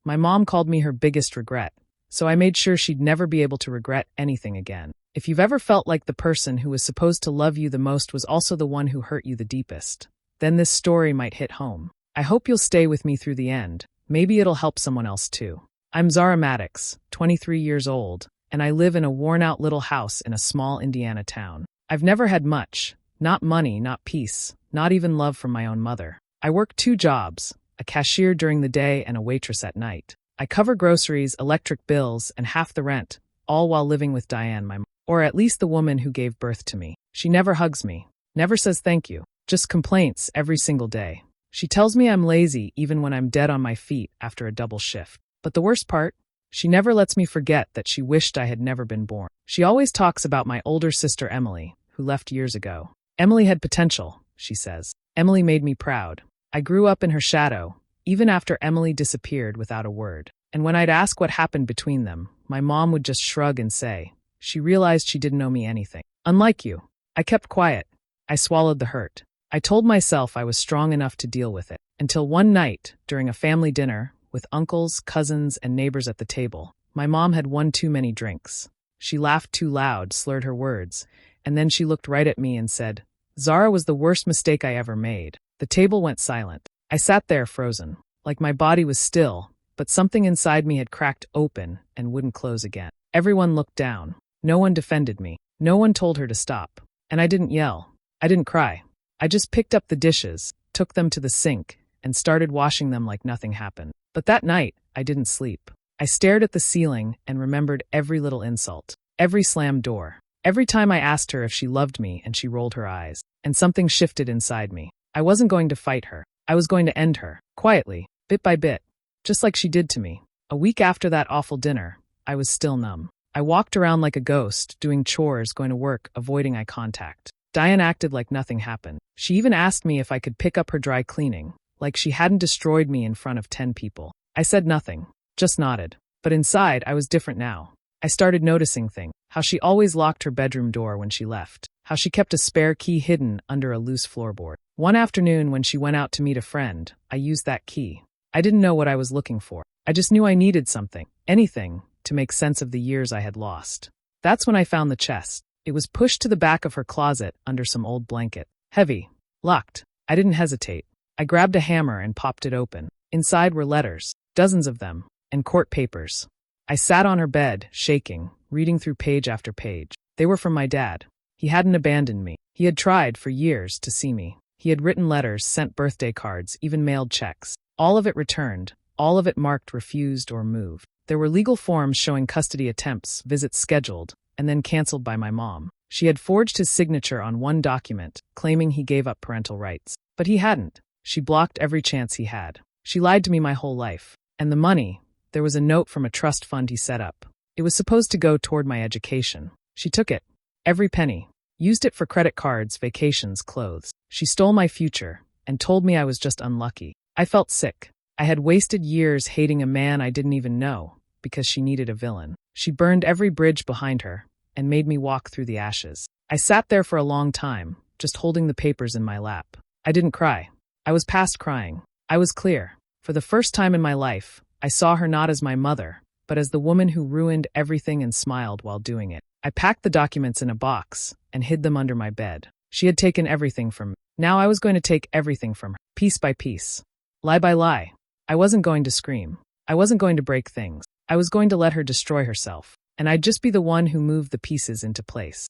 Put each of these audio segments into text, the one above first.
My mom called me her biggest regret, so I made sure she'd never be able to regret anything again. If you've ever felt like the person who was supposed to love you the most was also the one who hurt you the deepest, then this story might hit home. I hope you'll stay with me through the end. Maybe it'll help someone else too. I'm Zara Maddox, 23 years old, and I live in a worn-out little house in a small Indiana town. I've never had much, not money, not peace, not even love from my own mother. I work 2 jobs, a cashier during the day and a waitress at night. I cover groceries, electric bills, and half the rent, all while living with Diane, my mom, or at least the woman who gave birth to me. She never hugs me, never says thank you, just complaints every single day. She tells me I'm lazy even when I'm dead on my feet after a double shift. But the worst part? She never lets me forget that she wished I had never been born. She always talks about my older sister Emily, who left years ago. Emily had potential, she says. Emily made me proud. I grew up in her shadow, even after Emily disappeared without a word. And when I'd ask what happened between them, my mom would just shrug and say, she realized she didn't owe me anything. Unlike you. I kept quiet. I swallowed the hurt. I told myself I was strong enough to deal with it. Until one night, during a family dinner, with uncles, cousins, and neighbors at the table, my mom had one too many drinks. She laughed too loud, slurred her words, and then she looked right at me and said, Zara was the worst mistake I ever made. The table went silent. I sat there frozen, like my body was still, but something inside me had cracked open and wouldn't close again. Everyone looked down. No one defended me. No one told her to stop. And I didn't yell. I didn't cry. I just picked up the dishes, took them to the sink, and started washing them like nothing happened. But that night, I didn't sleep. I stared at the ceiling and remembered every little insult, every slammed door, every time I asked her if she loved me and she rolled her eyes, and something shifted inside me. I wasn't going to fight her. I was going to end her, quietly, bit by bit, just like she did to me. A week after that awful dinner, I was still numb. I walked around like a ghost, doing chores, going to work, avoiding eye contact. Diane acted like nothing happened. She even asked me if I could pick up her dry cleaning, like she hadn't destroyed me in front of 10 people. I said nothing, just nodded. But inside, I was different now. I started noticing things. How she always locked her bedroom door when she left. How she kept a spare key hidden under a loose floorboard. One afternoon when she went out to meet a friend, I used that key. I didn't know what I was looking for. I just knew I needed something, anything, to make sense of the years I had lost. That's when I found the chest. It was pushed to the back of her closet under some old blanket. Heavy. Locked. I didn't hesitate. I grabbed a hammer and popped it open. Inside were letters, dozens of them, and court papers. I sat on her bed, shaking, reading through page after page. They were from my dad. He hadn't abandoned me. He had tried for years to see me. He had written letters, sent birthday cards, even mailed checks. All of it returned. All of it marked refused or moved. There were legal forms showing custody attempts, visits scheduled, and then canceled by my mom. She had forged his signature on one document, claiming he gave up parental rights. But he hadn't. She blocked every chance he had. She lied to me my whole life. And the money, there was a note from a trust fund he set up. It was supposed to go toward my education. She took it. Every penny. Used it for credit cards, vacations, clothes. She stole my future and told me I was just unlucky. I felt sick. I had wasted years hating a man I didn't even know because she needed a villain. She burned every bridge behind her and made me walk through the ashes. I sat there for a long time, just holding the papers in my lap. I didn't cry. I was past crying. I was clear. For the first time in my life, I saw her not as my mother, but as the woman who ruined everything and smiled while doing it. I packed the documents in a box and hid them under my bed. She had taken everything from me. Now I was going to take everything from her, piece by piece. Lie by lie. I wasn't going to scream. I wasn't going to break things. I was going to let her destroy herself, and I'd just be the one who moved the pieces into place.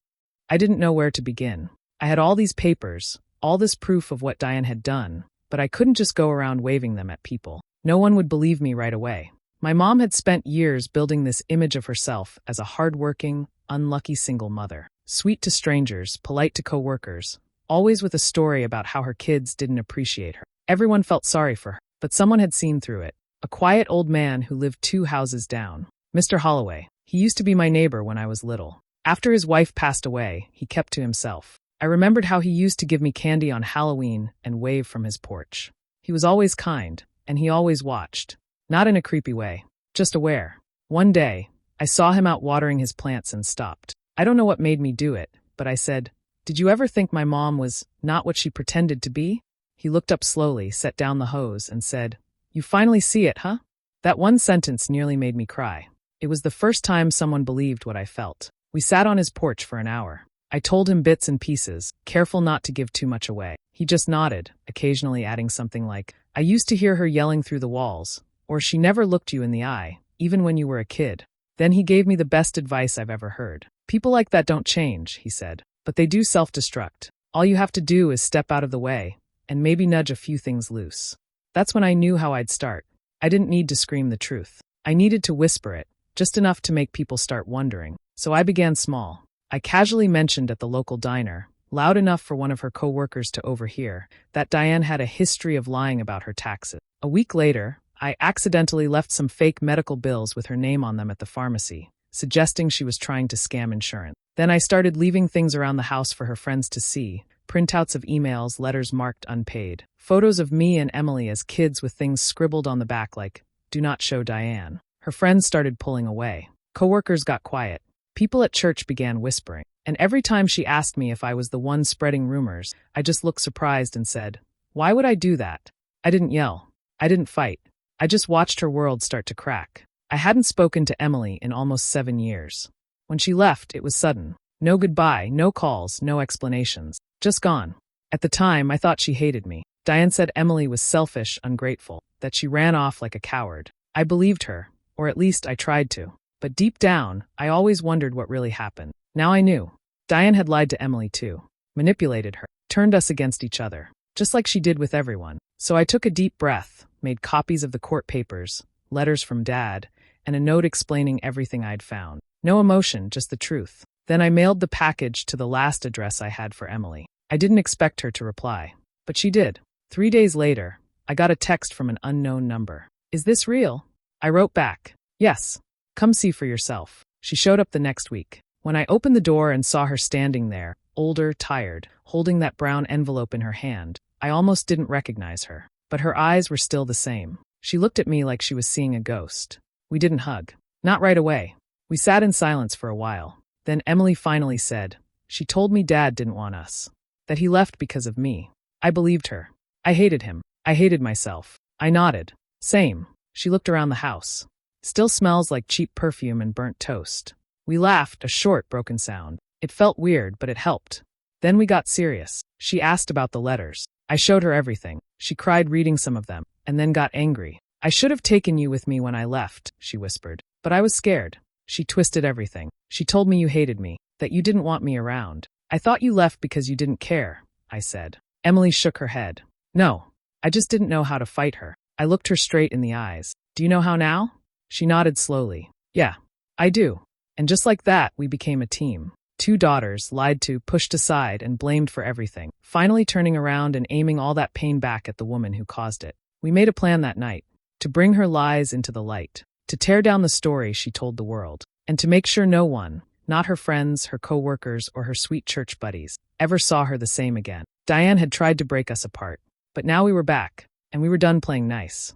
I didn't know where to begin. I had all these papers, all this proof of what Diane had done, but I couldn't just go around waving them at people. No one would believe me right away. My mom had spent years building this image of herself as a hardworking, unlucky single mother. Sweet to strangers, polite to co-workers, always with a story about how her kids didn't appreciate her. Everyone felt sorry for her, but someone had seen through it. A quiet old man who lived 2 houses down. Mr. Holloway. He used to be my neighbor when I was little. After his wife passed away, he kept to himself. I remembered how he used to give me candy on Halloween and wave from his porch. He was always kind, and he always watched. Not in a creepy way, just aware. One day, I saw him out watering his plants and stopped. I don't know what made me do it, but I said, "Did you ever think my mom was not what she pretended to be?" He looked up slowly, set down the hose, and said, "You finally see it, huh?" That one sentence nearly made me cry. It was the first time someone believed what I felt. We sat on his porch for an hour. I told him bits and pieces, careful not to give too much away. He just nodded, occasionally adding something like, "I used to hear her yelling through the walls," or "She never looked you in the eye, even when you were a kid." Then he gave me the best advice I've ever heard. "People like that don't change," he said, "but they do self-destruct. All you have to do is step out of the way, and maybe nudge a few things loose." That's when I knew how I'd start. I didn't need to scream the truth. I needed to whisper it, just enough to make people start wondering. So I began small. I casually mentioned at the local diner, loud enough for one of her co-workers to overhear, that Diane had a history of lying about her taxes. A week later, I accidentally left some fake medical bills with her name on them at the pharmacy, suggesting she was trying to scam insurance. Then I started leaving things around the house for her friends to see, printouts of emails, letters marked unpaid, photos of me and Emily as kids with things scribbled on the back like, "Do not show Diane." Her friends started pulling away. Coworkers got quiet. People at church began whispering. And every time she asked me if I was the one spreading rumors, I just looked surprised and said, "Why would I do that?" I didn't yell. I didn't fight. I just watched her world start to crack. I hadn't spoken to Emily in almost 7 years. When she left, it was sudden. No goodbye, no calls, no explanations. Just gone. At the time, I thought she hated me. Diane said Emily was selfish, ungrateful, that she ran off like a coward. I believed her, or at least I tried to. But deep down, I always wondered what really happened. Now I knew. Diane had lied to Emily too. Manipulated her. Turned us against each other. Just like she did with everyone. So I took a deep breath, made copies of the court papers, letters from Dad, and a note explaining everything I'd found. No emotion, just the truth. Then I mailed the package to the last address I had for Emily. I didn't expect her to reply. But she did. 3 days later, I got a text from an unknown number. "Is this real?" I wrote back, "Yes. Come see for yourself." She showed up the next week. When I opened the door and saw her standing there, older, tired, holding that brown envelope in her hand, I almost didn't recognize her. But her eyes were still the same. She looked at me like she was seeing a ghost. We didn't hug. Not right away. We sat in silence for a while. Then Emily finally said, "She told me Dad didn't want us. That he left because of me." I believed her. I hated him. I hated myself. I nodded. "Same." She looked around the house. "Still smells like cheap perfume and burnt toast." We laughed, a short, broken sound. It felt weird, but it helped. Then we got serious. She asked about the letters. I showed her everything. She cried reading some of them, and then got angry. "I should have taken you with me when I left," she whispered. "But I was scared." She twisted everything. "She told me you hated me, that you didn't want me around." "I thought you left because you didn't care," I said. Emily shook her head. "No, I just didn't know how to fight her." I looked her straight in the eyes. "Do you know how now?" She nodded slowly. "Yeah, I do." And just like that, we became a team. 2 daughters, lied to, pushed aside, and blamed for everything, finally turning around and aiming all that pain back at the woman who caused it. We made a plan that night, to bring her lies into the light, to tear down the story she told the world, and to make sure no one, not her friends, her co-workers, or her sweet church buddies, ever saw her the same again. Diane had tried to break us apart, but now we were back, and we were done playing nice.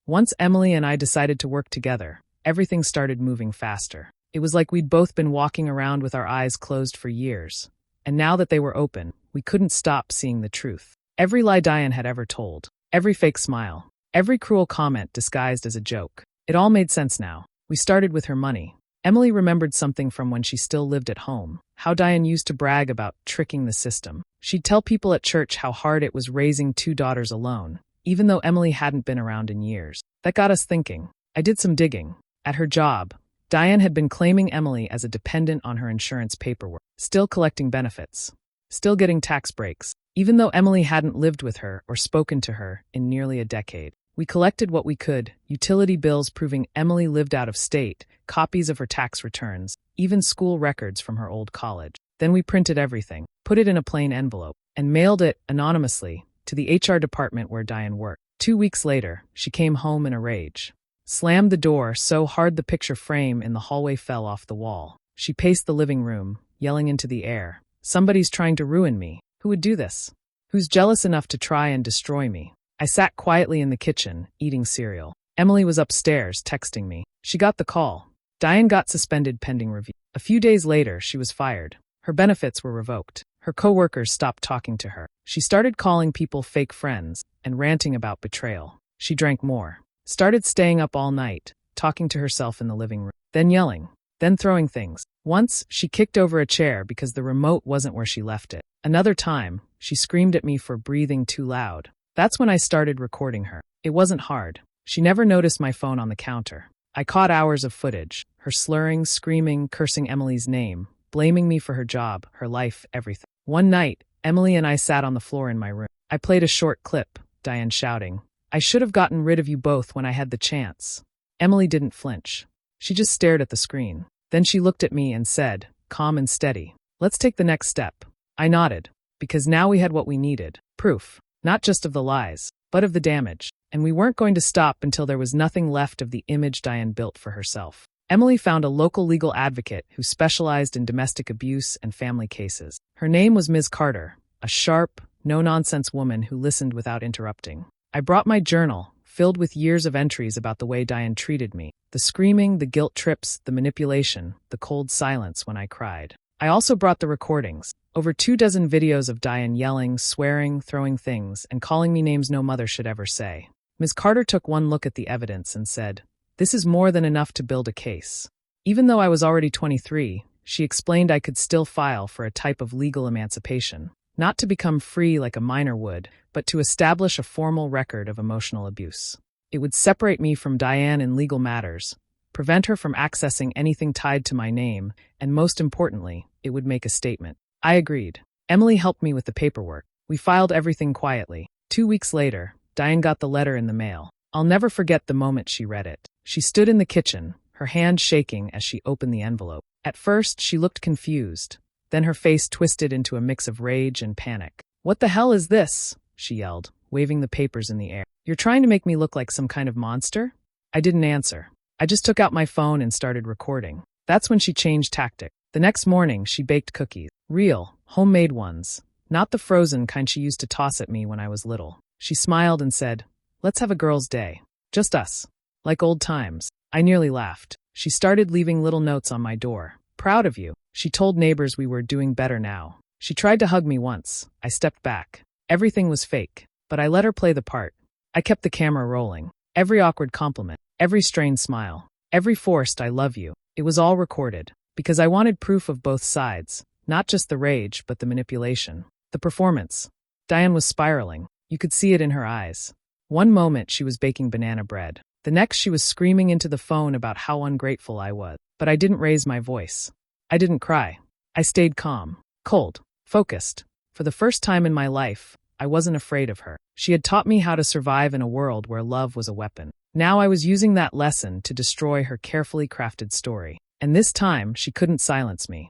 Once Emily and I decided to work together, everything started moving faster. It was like we'd both been walking around with our eyes closed for years, and now that they were open, we couldn't stop seeing the truth. Every lie Diane had ever told, every fake smile, every cruel comment disguised as a joke. It all made sense now. We started with her money. Emily remembered something from when she still lived at home, how Diane used to brag about tricking the system. She'd tell people at church how hard it was raising 2 daughters alone, even though Emily hadn't been around in years. That got us thinking. I did some digging. At her job, Diane had been claiming Emily as a dependent on her insurance paperwork, still collecting benefits, still getting tax breaks, even though Emily hadn't lived with her or spoken to her in nearly a decade. We collected what we could, utility bills proving Emily lived out of state, copies of her tax returns, even school records from her old college. Then we printed everything, put it in a plain envelope, and mailed it, anonymously, to the HR department where Diane worked. 2 weeks later, she came home in a rage. Slammed the door so hard the picture frame in the hallway fell off the wall. She paced the living room, yelling into the air, "Somebody's trying to ruin me. Who would do this? Who's jealous enough to try and destroy me?" I sat quietly in the kitchen, eating cereal. Emily was upstairs, texting me. She got the call. Diane got suspended pending review. A few days later, she was fired. Her benefits were revoked. Her co-workers stopped talking to her. She started calling people fake friends and ranting about betrayal. She drank more. Started staying up all night, talking to herself in the living room, then yelling, then throwing things. Once, she kicked over a chair because the remote wasn't where she left it. Another time, she screamed at me for breathing too loud. That's when I started recording her. It wasn't hard. She never noticed my phone on the counter. I caught hours of footage, her slurring, screaming, cursing Emily's name, blaming me for her job, her life, everything. One night, Emily and I sat on the floor in my room. I played a short clip, Diane shouting, "I should have gotten rid of you both when I had the chance." Emily didn't flinch. She just stared at the screen. Then she looked at me and said, calm and steady, "Let's take the next step." I nodded, because now we had what we needed. Proof, not just of the lies, but of the damage. And we weren't going to stop until there was nothing left of the image Diane built for herself. Emily found a local legal advocate who specialized in domestic abuse and family cases. Her name was Ms. Carter, a sharp, no-nonsense woman who listened without interrupting. I brought my journal, filled with years of entries about the way Diane treated me. The screaming, the guilt trips, the manipulation, the cold silence when I cried. I also brought the recordings, over 24 videos of Diane yelling, swearing, throwing things, and calling me names no mother should ever say. Ms. Carter took one look at the evidence and said, "This is more than enough to build a case." Even though I was already 23, she explained I could still file for a type of legal emancipation, not to become free like a minor would, but to establish a formal record of emotional abuse. It would separate me from Diane in legal matters, prevent her from accessing anything tied to my name, and most importantly, it would make a statement. I agreed. Emily helped me with the paperwork. We filed everything quietly. 2 weeks later, Diane got the letter in the mail. I'll never forget the moment she read it. She stood in the kitchen, her hand shaking as she opened the envelope. At first, she looked confused. Then her face twisted into a mix of rage and panic. "What the hell is this?" she yelled, waving the papers in the air. "You're trying to make me look like some kind of monster?" I didn't answer. I just took out my phone and started recording. That's when she changed tactic. The next morning, she baked cookies. Real, homemade ones. Not the frozen kind she used to toss at me when I was little. She smiled and said, "Let's have a girls' day. Just us. Like old times." I nearly laughed. She started leaving little notes on my door. "Proud of you." She told neighbors we were doing better now. She tried to hug me once. I stepped back. Everything was fake, but I let her play the part. I kept the camera rolling. Every awkward compliment, every strained smile, every forced "I love you." It was all recorded, because I wanted proof of both sides, not just the rage, but the manipulation. The performance. Diane was spiraling. You could see it in her eyes. One moment she was baking banana bread. The next she was screaming into the phone about how ungrateful I was. But I didn't raise my voice. I didn't cry. I stayed calm, cold, focused. For the first time in my life, I wasn't afraid of her. She had taught me how to survive in a world where love was a weapon. Now I was using that lesson to destroy her carefully crafted story. And this time, she couldn't silence me.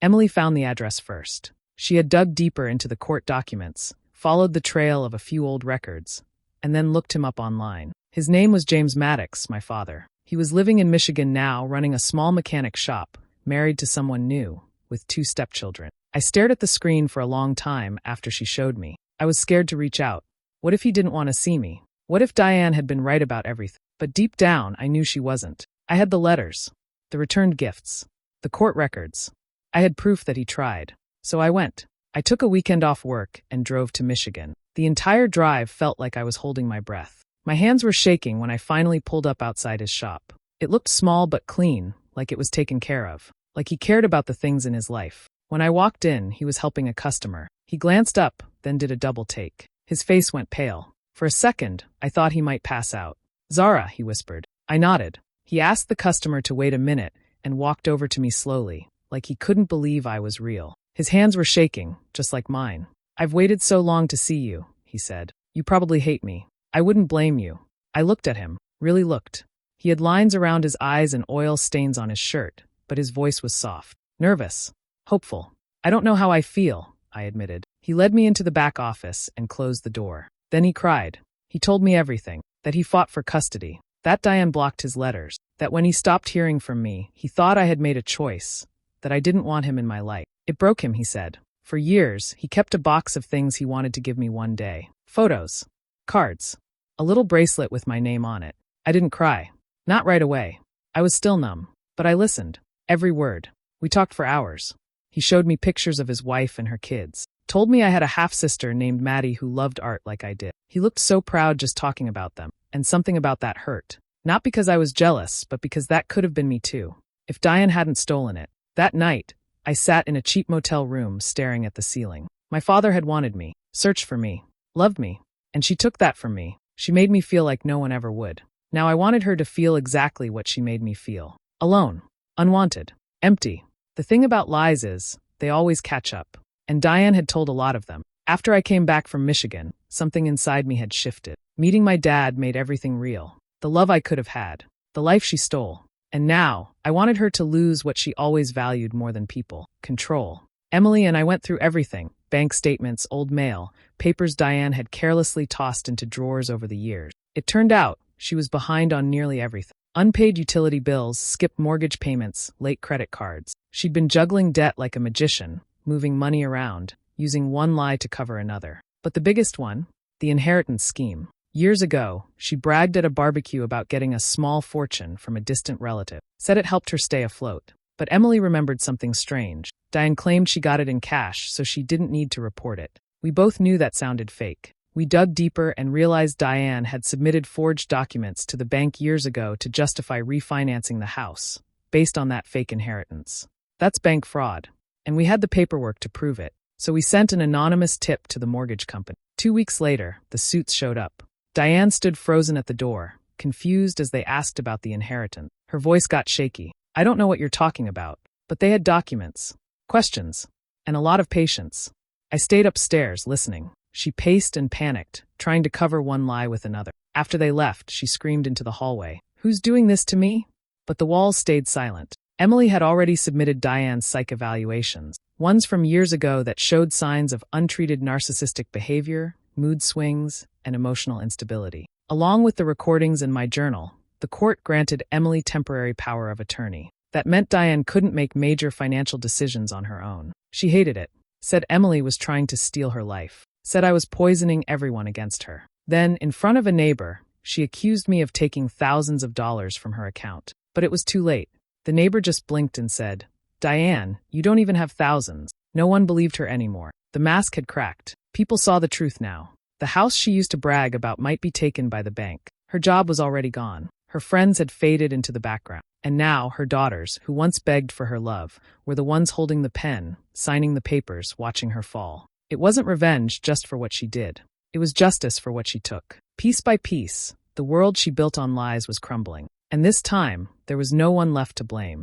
Emily found the address first. She had dug deeper into the court documents, followed the trail of a few old records, and then looked him up online. His name was James Maddox, my father. He was living in Michigan now, running a small mechanic shop, married to someone new, with 2 stepchildren. I stared at the screen for a long time after she showed me. I was scared to reach out. What if he didn't want to see me? What if Diane had been right about everything? But deep down, I knew she wasn't. I had the letters, the returned gifts, the court records. I had proof that he tried. So I went. I took a weekend off work and drove to Michigan. The entire drive felt like I was holding my breath. My hands were shaking when I finally pulled up outside his shop. It looked small but clean, like it was taken care of, like he cared about the things in his life. When I walked in, he was helping a customer. He glanced up, then did a double take. His face went pale. For a second, I thought he might pass out. "Zara," he whispered. I nodded. He asked the customer to wait a minute and walked over to me slowly, like he couldn't believe I was real. His hands were shaking, just like mine. "I've waited so long to see you," he said. "You probably hate me. I wouldn't blame you." I looked at him, really looked. He had lines around his eyes and oil stains on his shirt, but his voice was soft, nervous, hopeful. "I don't know how I feel," I admitted. He led me into the back office and closed the door. Then he cried. He told me everything, that he fought for custody, that Diane blocked his letters, that when he stopped hearing from me, he thought I had made a choice, that I didn't want him in my life. It broke him, he said. For years, he kept a box of things he wanted to give me one day. Photos. Cards. A little bracelet with my name on it. I didn't cry. Not right away. I was still numb. But I listened. Every word. We talked for hours. He showed me pictures of his wife and her kids. Told me I had a half-sister named Maddie who loved art like I did. He looked so proud just talking about them. and something about that hurt. Not because I was jealous, but because that could have been me too. If Diane hadn't stolen it. That night, I sat in a cheap motel room staring at the ceiling. My father had wanted me, searched for me, loved me, and she took that from me. She made me feel like no one ever would. Now I wanted her to feel exactly what she made me feel. Alone, unwanted, empty. The thing about lies is, they always catch up. And Diane had told a lot of them. After I came back from Michigan, something inside me had shifted. Meeting my dad made everything real. The love I could have had. The life she stole. And now, I wanted her to lose what she always valued more than people. Control. Emily and I went through everything. Bank statements, old mail, papers Diane had carelessly tossed into drawers over the years. It turned out, she was behind on nearly everything. Unpaid utility bills, skipped mortgage payments, late credit cards. She'd been juggling debt like a magician, moving money around, using one lie to cover another. But the biggest one? The inheritance scheme. Years ago, she bragged at a barbecue about getting a small fortune from a distant relative, said it helped her stay afloat. But Emily remembered something strange. Diane claimed she got it in cash, so she didn't need to report it. We both knew that sounded fake. We dug deeper and realized Diane had submitted forged documents to the bank years ago to justify refinancing the house, based on that fake inheritance. That's bank fraud. And we had the paperwork to prove it. So we sent an anonymous tip to the mortgage company. 2 weeks later, the suits showed up. Diane stood frozen at the door, confused as they asked about the inheritance. Her voice got shaky. I don't know what you're talking about. But they had documents, questions, and a lot of patience. I stayed upstairs, listening. She paced and panicked, trying to cover one lie with another. After they left, she screamed into the hallway. Who's doing this to me? But the walls stayed silent. Emily had already submitted Diane's psych evaluations, ones from years ago that showed signs of untreated narcissistic behavior, mood swings, and emotional instability. Along with the recordings in my journal, the court granted Emily temporary power of attorney. That meant Diane couldn't make major financial decisions on her own. She hated it, said Emily was trying to steal her life, said I was poisoning everyone against her. Then, in front of a neighbor, she accused me of taking thousands of dollars from her account. But it was too late. The neighbor just blinked and said, Diane, you don't even have thousands. No one believed her anymore. The mask had cracked. People saw the truth now. The house she used to brag about might be taken by the bank. Her job was already gone. Her friends had faded into the background. And now, her daughters, who once begged for her love, were the ones holding the pen, signing the papers, watching her fall. It wasn't revenge just for what she did. It was justice for what she took. Piece by piece, the world she built on lies was crumbling. And this time, there was no one left to blame.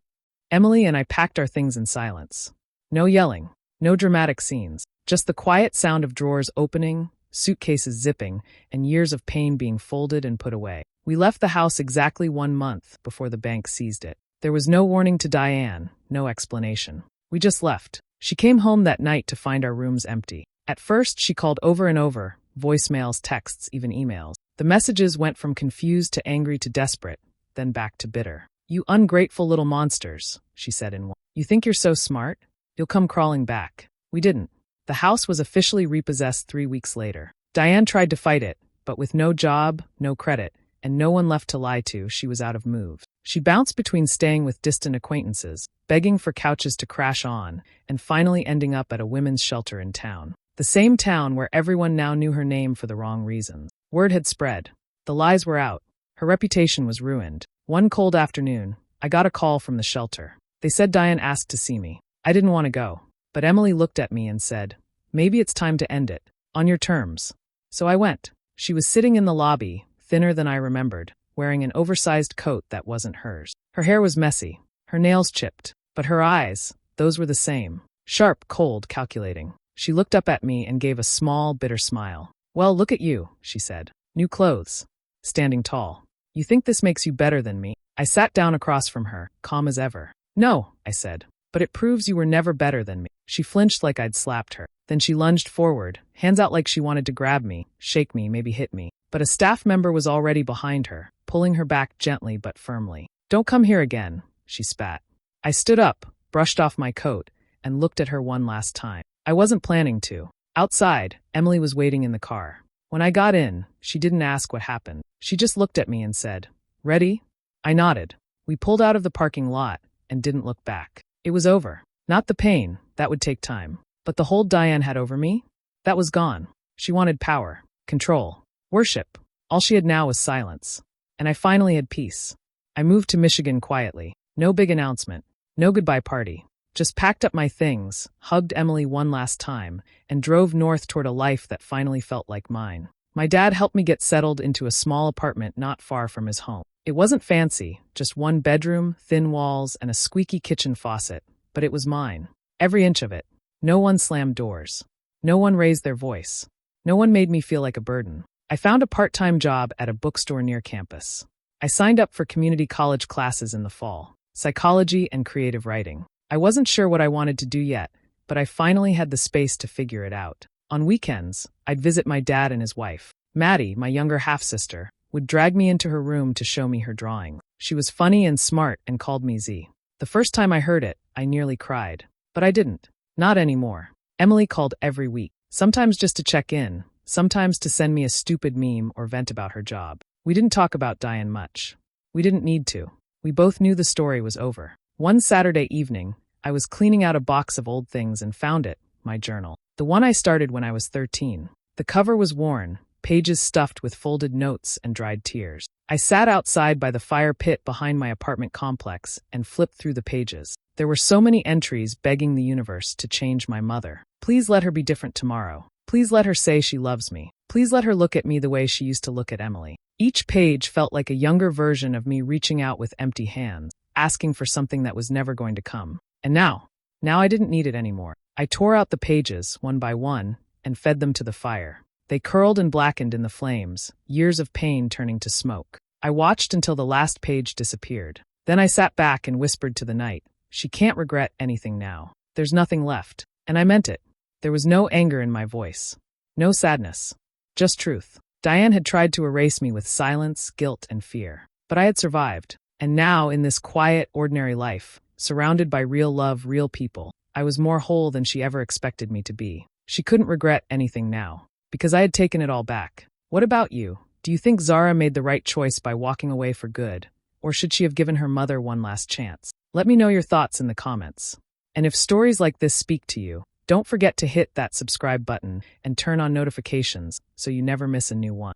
Emily and I packed our things in silence. No yelling, no dramatic scenes, just the quiet sound of drawers opening, suitcases zipping, and years of pain being folded and put away. We left the house exactly 1 month before the bank seized it. There was no warning to Diane, no explanation. We just left. She came home that night to find our rooms empty. At first, she called over and over, voicemails, texts, even emails. The messages went from confused to angry to desperate, then back to bitter. You ungrateful little monsters, she said in one. You think you're so smart? You'll come crawling back. We didn't. The house was officially repossessed 3 weeks later. Diane tried to fight it, but with no job, no credit, and no one left to lie to, she was out of moves. She bounced between staying with distant acquaintances, begging for couches to crash on, and finally ending up at a women's shelter in town. The same town where everyone now knew her name for the wrong reasons. Word had spread. The lies were out. Her reputation was ruined. One cold afternoon, I got a call from the shelter. They said Diane asked to see me. I didn't want to go. But Emily looked at me and said, maybe it's time to end it. On your terms. So I went. She was sitting in the lobby, thinner than I remembered, wearing an oversized coat that wasn't hers. Her hair was messy, her nails chipped, but her eyes, those were the same. Sharp, cold, calculating. She looked up at me and gave a small, bitter smile. Well, look at you, she said. New clothes. Standing tall. You think this makes you better than me? I sat down across from her, calm as ever. No, I said. But it proves you were never better than me. She flinched like I'd slapped her. Then she lunged forward, hands out like she wanted to grab me, shake me, maybe hit me. But a staff member was already behind her, pulling her back gently but firmly. Don't come here again, she spat. I stood up, brushed off my coat, and looked at her one last time. I wasn't planning to. Outside, Emily was waiting in the car. When I got in, she didn't ask what happened. She just looked at me and said, Ready? I nodded. We pulled out of the parking lot and didn't look back. It was over. Not the pain, that would take time. But the hold Diane had over me? That was gone. She wanted power, control, worship. All she had now was silence. And I finally had peace. I moved to Michigan quietly. No big announcement. No goodbye party. Just packed up my things, hugged Emily one last time, and drove north toward a life that finally felt like mine. My dad helped me get settled into a small apartment not far from his home. It wasn't fancy, just one bedroom, thin walls, and a squeaky kitchen faucet, but it was mine. Every inch of it. No one slammed doors. No one raised their voice. No one made me feel like a burden. I found a part-time job at a bookstore near campus. I signed up for community college classes in the fall, psychology and creative writing. I wasn't sure what I wanted to do yet, but I finally had the space to figure it out. On weekends, I'd visit my dad and his wife. Maddie, my younger half-sister, would drag me into her room to show me her drawing. She was funny and smart and called me Z. The first time I heard it, I nearly cried. But I didn't. Not anymore. Emily called every week, sometimes just to check in, sometimes to send me a stupid meme or vent about her job. We didn't talk about Diane much. We didn't need to. We both knew the story was over. One Saturday evening, I was cleaning out a box of old things and found it, my journal. The one I started when I was 13. The cover was worn, pages stuffed with folded notes and dried tears. I sat outside by the fire pit behind my apartment complex and flipped through the pages. There were so many entries begging the universe to change my mother. Please let her be different tomorrow. Please let her say she loves me. Please let her look at me the way she used to look at Emily. Each page felt like a younger version of me reaching out with empty hands, asking for something that was never going to come. And now I didn't need it anymore. I tore out the pages, one by one, and fed them to the fire. They curled and blackened in the flames, years of pain turning to smoke. I watched until the last page disappeared. Then I sat back and whispered to the night, "She can't regret anything now. There's nothing left." And I meant it. There was no anger in my voice. No sadness. Just truth. Diane had tried to erase me with silence, guilt, and fear. But I had survived. And now, in this quiet, ordinary life, surrounded by real love, real people, I was more whole than she ever expected me to be. She couldn't regret anything now, because I had taken it all back. What about you? Do you think Zara made the right choice by walking away for good? Or should she have given her mother one last chance? Let me know your thoughts in the comments. And if stories like this speak to you, don't forget to hit that subscribe button and turn on notifications so you never miss a new one.